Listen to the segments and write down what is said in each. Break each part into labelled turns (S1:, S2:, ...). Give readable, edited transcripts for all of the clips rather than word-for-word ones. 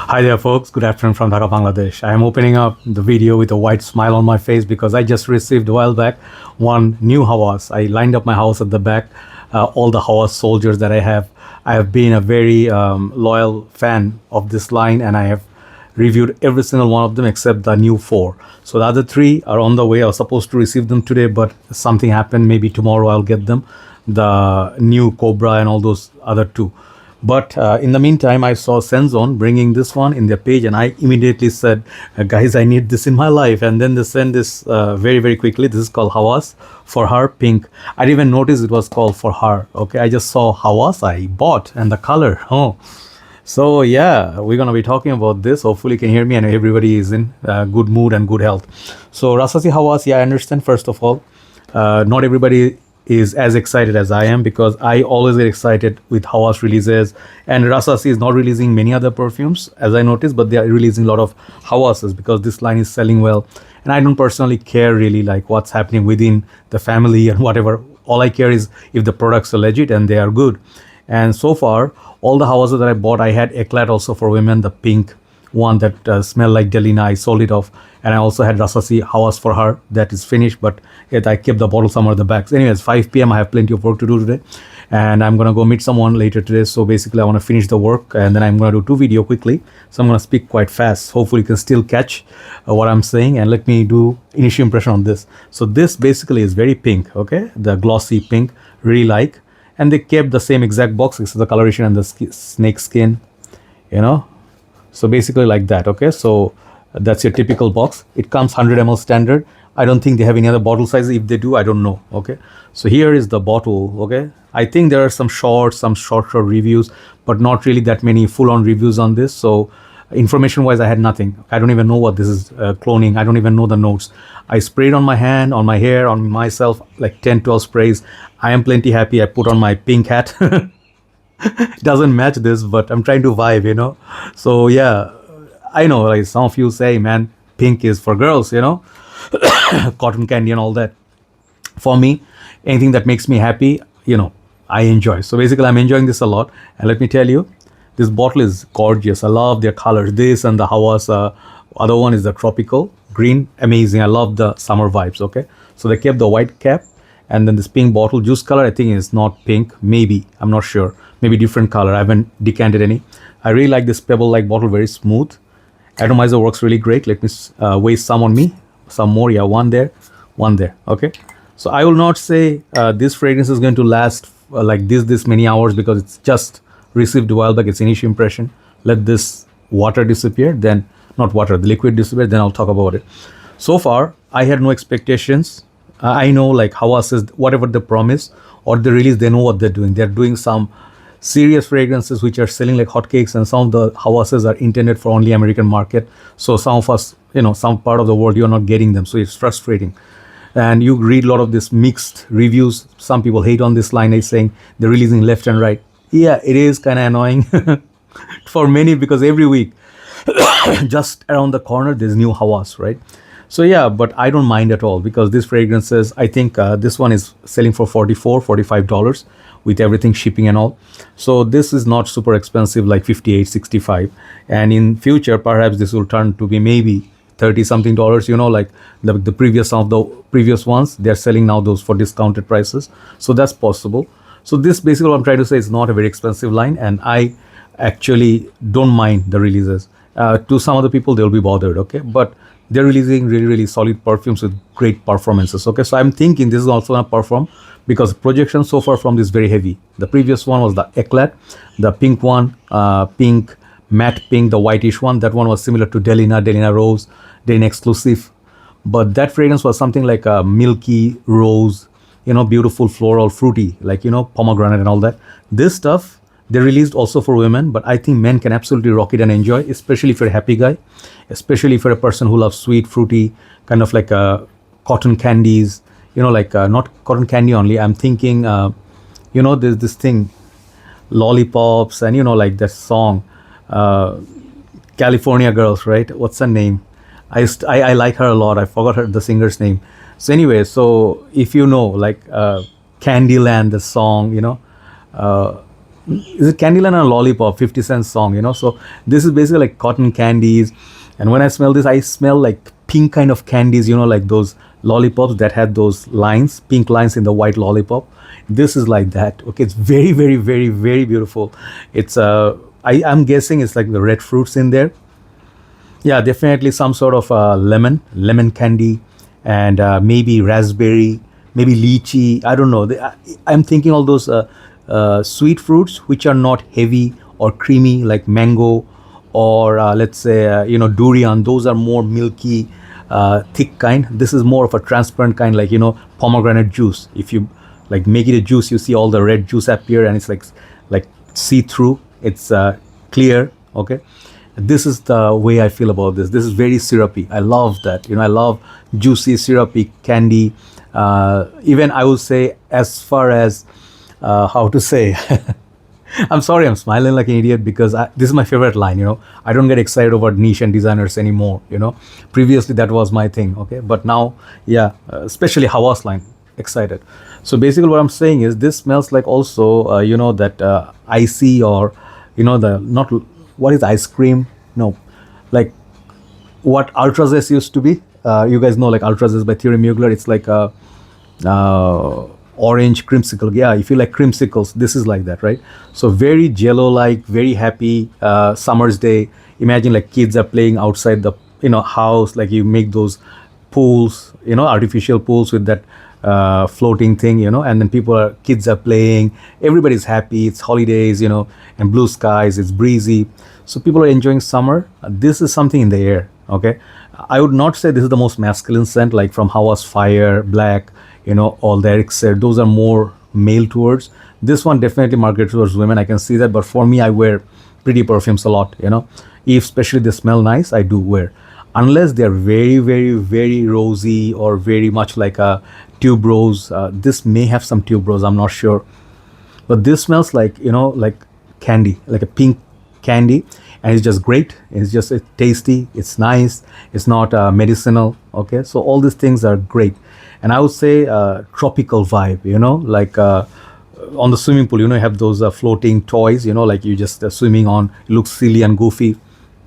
S1: Hi there folks, good afternoon from Dhaka, Bangladesh. I am opening up the video with a wide smile on my face because I just received a while back one new Hawas. I lined up my house at the back, all the Hawas soldiers that I have. I have been a very loyal fan of this line and I have reviewed every single one of them except the new four. So the other three are on the way. I was supposed to receive them today, but something happened. Maybe tomorrow I'll get them. The new Cobra and all those other two. But in the meantime, I saw Senzone bringing this one in their page, and I immediately said, "Guys, I need this in my life." And then they sent this very, very quickly. This is called Hawas for her, pink. I didn't even notice it was called for her. Okay, I just saw Hawas, I bought, and the color. Oh, so yeah, we're gonna be talking about this. Hopefully, you can hear me, and everybody is in good mood and good health. So Rasasi Hawas, yeah, I understand. First of all, not everybody is as excited as I am because I always get excited with Hawas releases, and Rasasi is not releasing many other perfumes as I noticed, but they are releasing a lot of Hawases because this line is selling well, and I don't personally care really like what's happening within the family and whatever. All I care is if the products are legit and they are good. And so far, all the Hawases that I bought, I had Eclat also for women, the pink one that smelled like Delina. I sold it off, and I also had Rasasi Hawas for her that is finished, but yet I kept the bottle somewhere in the back. So anyways, 5 p.m. I have plenty of work to do today, and I'm gonna go meet someone later today. So basically, I want to finish the work, and then I'm gonna do 2 videos quickly. So I'm gonna speak quite fast. Hopefully, you can still catch what I'm saying, and let me do initial impression on this. So this basically is very pink, okay? The glossy pink, really like, and they kept the same exact box except the coloration and the snake skin, you know. So basically like that, okay? So that's your typical box. It comes 100 ml standard. I don't think they have any other bottle sizes. If they do, I don't know, okay? So here is the bottle, okay? I think there are some short reviews, but not really that many full-on reviews on this. So information-wise, I had nothing. I don't even know what this is cloning. I don't even know the notes. I sprayed on my hand, on my hair, on myself, like 10, 12 sprays. I am plenty happy. I put on my pink hat. Doesn't match this, but I'm trying to vibe, you know. So yeah, I know like some of you say, man, pink is for girls, you know. Cotton candy and all that. For me, anything that makes me happy, you know, I enjoy. So basically I'm enjoying this a lot, and let me tell you, this bottle is gorgeous. I love their colors. This and the Hawas, other one is the tropical green, amazing. I love the summer vibes, okay? So they kept the white cap, and then this pink bottle, juice color, I think is not pink, maybe, I'm not sure, maybe different color. I haven't decanted any. I really like this pebble like bottle, very smooth. Atomizer works really great. Let me waste some on me, some more. Yeah, one there, okay? So I will not say this fragrance is going to last like this many hours because it's just received a while back. It's initial impression. Let this water disappear, then not water, the liquid disappear, then I'll talk about it. So far I had no expectations. I know like Hawas is whatever they promise or they release, they know what they're doing. They're doing some serious fragrances which are selling like hotcakes, and some of the Hawases are intended for only American market. So some of us, you know, some part of the world you're not getting them, so it's frustrating. And you read a lot of this mixed reviews. Some people hate on this line, is saying they're releasing left and right. Yeah, it is kind of annoying for many because every week just around the corner there's new Hawas, right? So yeah, but I don't mind at all because these fragrances, I think this one is selling for $45 with everything shipping and all. So this is not super expensive like 58, 65. And in future, perhaps this will turn to be maybe 30 something dollars, you know, like the previous, some of the previous ones, they're selling now those for discounted prices. So that's possible. So this basically what I'm trying to say is not a very expensive line, and I actually don't mind the releases. To some other people, they'll be bothered, okay? But they're releasing really, really solid perfumes with great performances, okay? So I'm thinking this is also gonna perform because projection so far from this is very heavy. The previous one was the Eclat, the pink one, pink, matte pink, the whitish one. That one was similar to Delina Rose, Delina Exclusive. But that fragrance was something like a milky rose, you know, beautiful floral, fruity, like, you know, pomegranate and all that. This stuff, they released also for women, but I think men can absolutely rock it and enjoy, especially if you're a happy guy, especially if you're a person who loves sweet, fruity, kind of like cotton candies, you know, like not cotton candy only. I'm thinking, you know, there's this thing, lollipops, and, you know, like that song, California Girls, right? What's her name? I like her a lot. I forgot the singer's name. So anyway, so if you know, like Candyland, the song, you know, is it Candyland or Lollipop, 50 Cent song, So this is basically like cotton candies. And when I smell this, I smell like pink kind of candies, like those lollipops that had those lines, pink lines in the white lollipop. This is like that. Okay, it's very, very, very, very beautiful. It's I'm guessing it's like the red fruits in there. Yeah, definitely some sort of lemon candy, and maybe raspberry, maybe lychee. I don't know. I'm thinking all those sweet fruits which are not heavy or creamy like mango, or let's say durian. Those are more milky, thick kind. This is more of a transparent kind, like pomegranate juice. If you like make it a juice, you see all the red juice appear, and it's like see through. It's clear. Okay, this is the way I feel about this. This is very syrupy. I love that. I love juicy, syrupy candy. Even I would say, as far as how to say, I'm sorry, I'm smiling like an idiot because this is my favorite line. I don't get excited over niche and designers anymore. Previously that was my thing. Okay, but now, yeah, especially Hawas line, excited. So basically, what I'm saying is this smells like also, that icy, or the not what is ice cream? No, like what Ultrazest used to be. You guys know like Ultrazest by Thierry Mugler. It's like a orange creamsicle. Yeah, if you like creamsicles, this is like that, right? So very jello-like, very happy summer's day. Imagine like kids are playing outside the house, like you make those pools, artificial pools with that floating thing, and then kids are playing. Everybody's happy. It's holidays, and blue skies. It's breezy. So people are enjoying summer. This is something in the air. Okay, I would not say this is the most masculine scent, like from Hawas Fire, Black, all the Eric said. Those are more male towards. This one definitely marketed towards women. I can see that. But for me, I wear pretty perfumes a lot. If especially they smell nice, I do wear. Unless they're very, very, very rosy or very much like a tuberose. This may have some tuberose. I'm not sure. But this smells like like candy, like a pink candy, and it's just great. It's just tasty. It's nice. It's not medicinal. Okay, so all these things are great, and I would say tropical vibe. Like on the swimming pool, you have those floating toys. Like you just swimming on. It looks silly and goofy.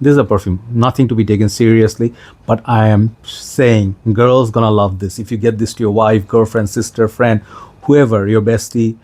S1: This is a perfume, nothing to be taken seriously, but I am saying girls gonna love this. If you get this to your wife, girlfriend, sister, friend, whoever, your bestie,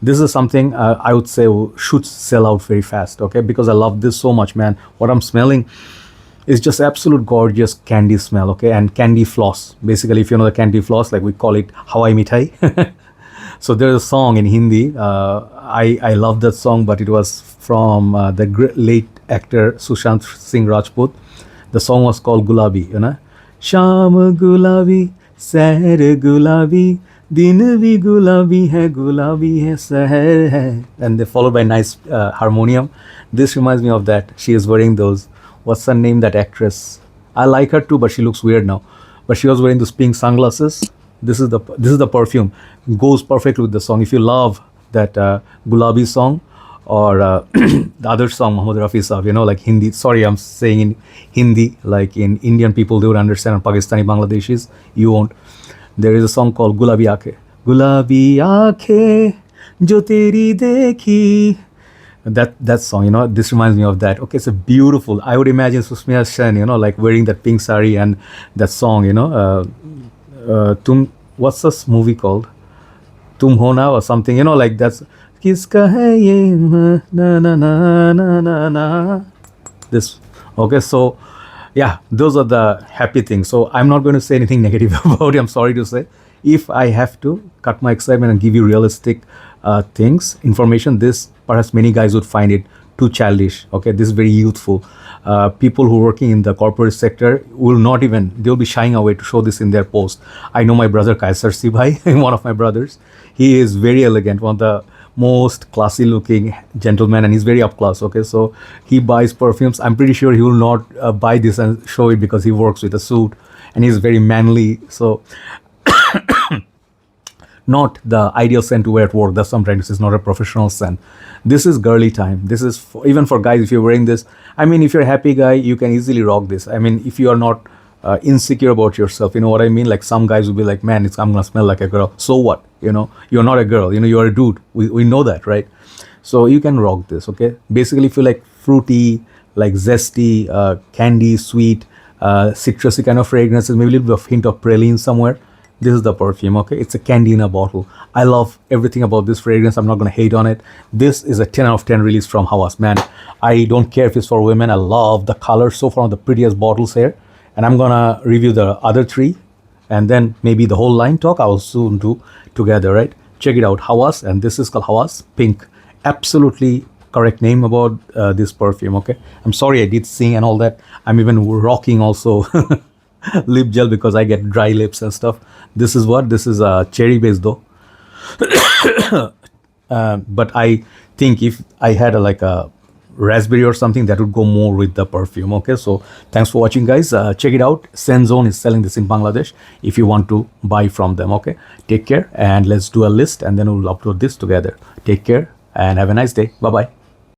S1: this is something I would say should sell out very fast, okay? Because I love this so much, man. What I'm smelling is just absolute gorgeous candy smell, okay? And candy floss. Basically, if you know the candy floss, like we call it Hawaii Mithai. So there's a song in Hindi. I love that song, but it was from the late actor Sushant Singh Rajput. The song was called Gulabi, Sham Gulabi, Sahar Gulabi, Din bhi Gulabi hai Sahar hai. And they followed by nice harmonium. This reminds me of that. She is wearing those, what's her name, that actress? I like her too, but she looks weird now. But she was wearing those pink sunglasses. This is the perfume. Goes perfectly with the song. If you love that Gulabi song, or the other song, Muhammad Rafi Saab, like Hindi. Sorry, I'm saying in Hindi, like in Indian people, they would understand, and Pakistani, Bangladeshis, you won't. There is a song called Gulabi Aakhe. Gulabi Aakhe, jo teri dekhi. That song, this reminds me of that. Okay, it's a beautiful. I would imagine Susmiya Sen, like wearing that pink sari and that song, what's this movie called? Tum Hona or something, like that's Kiska hai ye na na na na na na. This, okay, so yeah, those are the happy things. So I'm not going to say anything negative about it. I'm sorry to say. If I have to cut my excitement and give you realistic things, information, this perhaps many guys would find it too childish. Okay, this is very youthful. People who are working in the corporate sector will not even, they'll be shying away to show this in their post. I know my brother Kaisar Sibhai, one of my brothers. He is very elegant, one of the most classy looking gentleman, and he's very up class. Okay, so he buys perfumes. I'm pretty sure he will not buy this and show it because he works with a suit and he's very manly. So not the ideal scent to wear at work. That's sometimes it's not a professional scent. This is girly time. This is even for guys. If you're wearing this, I mean, if you're a happy guy, you can easily rock this. I mean, if you are not insecure about yourself, you know what I mean? Like some guys will be like, man, I'm gonna smell like a girl. So what? You're not a girl. You're a dude. We know that, right? So you can rock this, okay? Basically, if you like fruity, like zesty, candy, sweet, citrusy kind of fragrances, maybe a little bit of hint of praline somewhere, this is the perfume, okay? It's a candy in a bottle. I love everything about this fragrance. I'm not gonna hate on it. This is a 10 out of 10 release from Hawas, man. I don't care if it's for women. I love the color. So far, the prettiest bottles here. And I'm gonna review the other three, and then maybe the whole line talk I will soon do together, right? Check it out, Hawas, and this is called Hawas Pink. Absolutely correct name about this perfume, okay? I'm sorry I did sing and all that. I'm even rocking also lip gel because I get dry lips and stuff. This is what? This is a cherry base though. But I think if I had like a raspberry or something, that would go more with the perfume, okay? So thanks for watching, guys. Check it out. Senzone is selling this in Bangladesh if you want to buy from them, okay? Take care, and let's do a list, and then we'll upload this together. Take care and have a nice day. Bye bye.